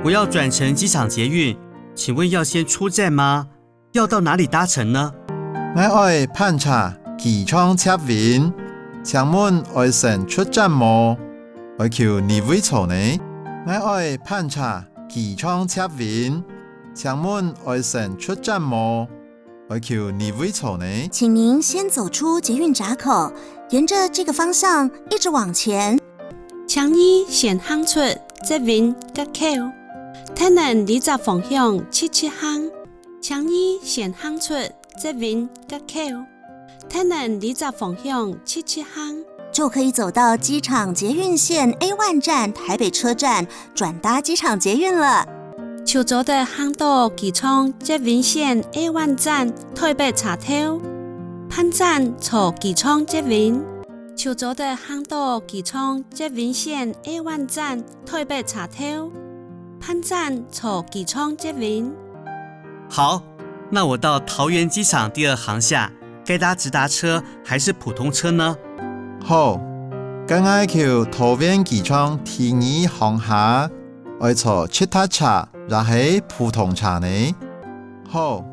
我要转乘机场捷运，请问要先出站吗？要到哪里搭乘呢？我要攀查機場捷運，請問我先出站麼？我求你位坐呢？我要攀查機場捷運，請問我先出站麼？我求你位坐呢？请您先走出捷运闸口，沿着这个方向一直往前。请你先行出捷運入口，睇能20方向77行。請你先行出捷運入口，睇能20方向77行。就可以走到机场捷运线 A1 站台北车站，转搭机场捷运了。朝早的行到機場捷運線 A1 站台北車頭，盼站坐機場捷運。朝早的行到機場捷運線 A1 站台北車頭，盼站坐機場捷運。好，那我到桃園機場第2航廈，該搭直達車還是普通車呢？好，咁我求桃園機場第2航廈，我坐其他車，還是普通車呢？好，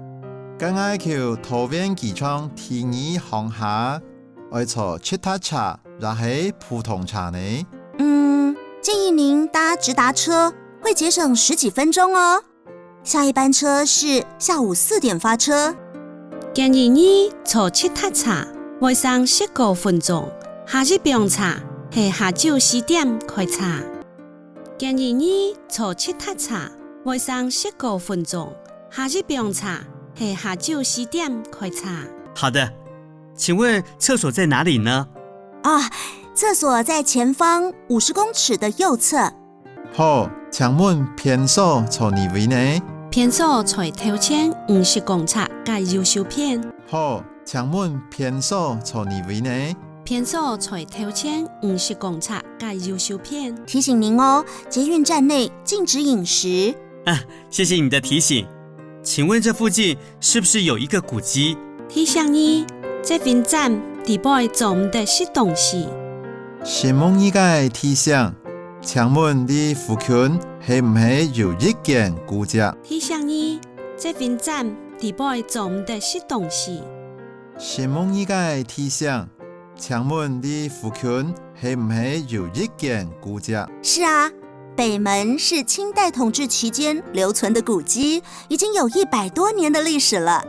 咁我求桃園機場第2航廈，我坐其他車，還是普通車呢？建議您搭直達車，會節省10幾分鐘哦。下一班車是下午4點發車。建議你坐其他車，會省19分鐘。下一班車係下晝4點開車。建議你坐其他車，會省19分鐘。下一班車係下晝4點開車。好的，請問廁所在哪裡呢？廁所在前方50公尺的右側。好，請問偏所坐哪位呢？偏所在頭前50公尺嘅右手邊。好，請問偏所坐哪位呢？偏所在頭前50公尺嘅右手邊。提醒您哦，捷運站內禁止飲食。謝謝你的提醒。請問這附近是不是有一個古蹟？提醒你，捷運站底部做唔得食東西。是夢一個提醒，請問你附近係唔係有一間古蹟？提醒你，捷運站底部做唔得食東西。是夢一個提醒，請問你附近係唔係有一間古蹟？是啊，北門是清代統治期間留存的古蹟，已經有100多年的歷史了。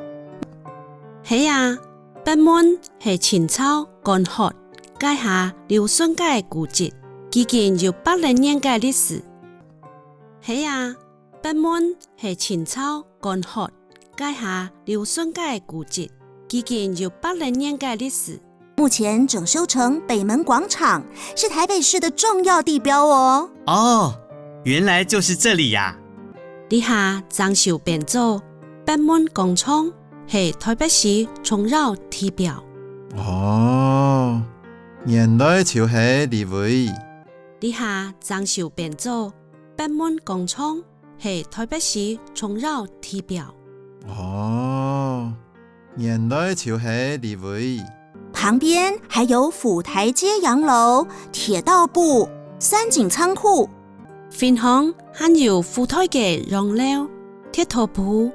係啊，北門係清朝乾學街下留存嘅古蹟，已經有800年嘅歷史。係啊，北門係清朝乾學街下留存嘅古蹟，已經有800年嘅歷史。目前整修成北門廣場，是台北市的重要地標哦。哦，原來就是這裡呀。呢下裝修變做北門廣場，係台北市重要地標。哦，原來就係呢位。呢下裝修變做北門廣場，係台北市重要地標。哦，原來就係呢位。旁邊還有府台街洋樓、鐵道部、三井倉庫。分行還有府台街洋樓、鐵道部、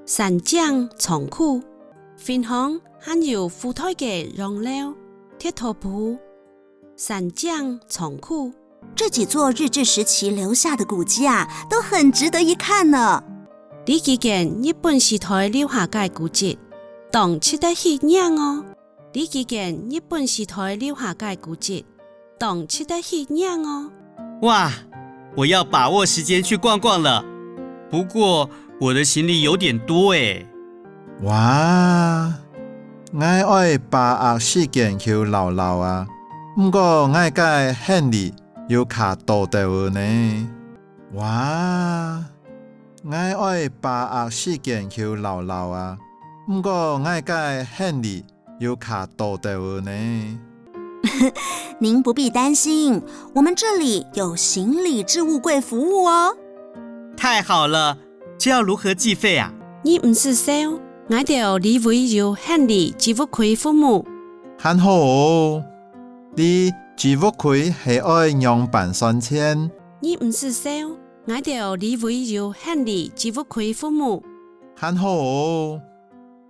三井倉庫。分行還有府台街洋樓、鐵道部、三井倉庫。這幾座日治時期留下的古蹟啊，都很值得一看呢。呢幾間日本時代留下嘅古蹟，當值得一覽哦。呢幾間日本時代留下嘅古蹟，當值得一覽哦。哇，我要把握時間去逛逛了。不過我的行李有點多誒。哇，我愛把握時間去溜溜啊，不過我嘅行李要卡多啲呢。哇，我愛把握時間去溜溜啊，不過我嘅行李要卡多啲呢。您不必擔心，我們這裡有行李置物櫃服務哦。太好了，這要如何計費啊？你唔是說我哋呢位有行李置物櫃服務？很好，你置物櫃係愛樣板3千。你唔是說我着你位有很利支付开父母，很好哦。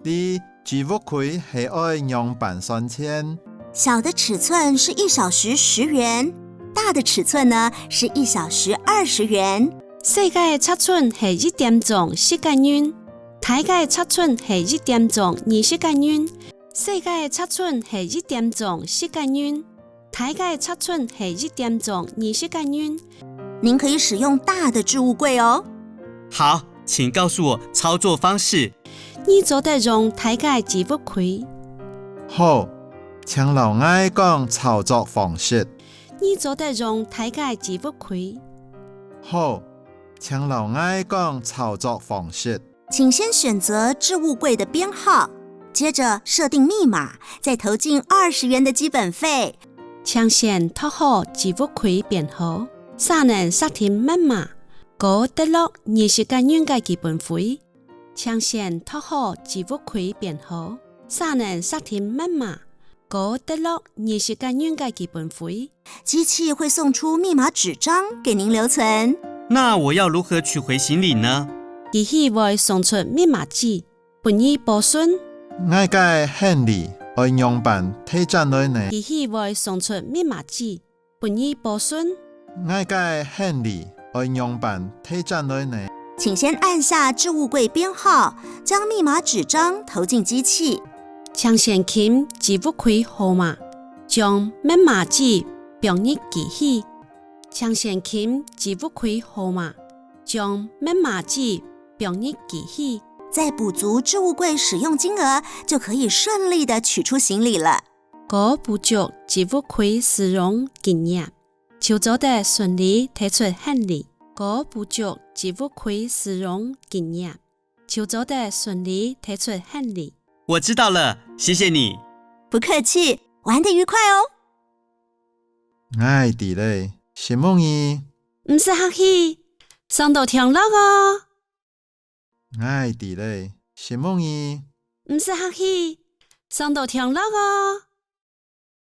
你支付开是爱用办算钱，小的尺寸是1小时10元，大的尺寸呢是1小时20元。世界尺寸是1點鐘10間元，大嘅尺寸是1點鐘20間元。世界尺寸是1點鐘10間元，大嘅尺寸是1點鐘20間元。您可以使用大的置物柜哦。好，请告诉我操作方式。你做得用大嘅支付开，好，請留我講操作方式。你做得用大嘅支付开，好，請留我講操作方式。请先选择置物柜的编号，接着设定密码，再投进20元的基本费。請先拖好支付开編號，才能xác定密碼，嗰得落20間元嘅基本費。請先拖好支付開編號，才能xác定密碼，嗰得落20間元嘅基本費。机器會送出密碼紙張給您留存。那我要如何取回行李呢？機器會送出密碼紙，本意保存。我嘅行李愛用辦推進來呢。機器會送出密碼紙，本意保存。我嘅行李愛用辦推進來呢。請先按下置物櫃編號，將密碼紙張投進機器。請先撳支付開號碼，將密碼紙放入機器。請先撳支付開號碼，將密碼紙放入機器。再補足置物櫃使用金額，就可以順利的取出行李了。嗰補足支付開使用經驗，就做得順利提出行李。嗰補足支付開使用經驗，就做得順利提出行李。我知道了，谢谢你。不客氣，玩得愉快哦。我知咧，什麼意？唔使客氣，上到聽落哦。我知咧，什麼意？唔使客氣，上到聽落哦。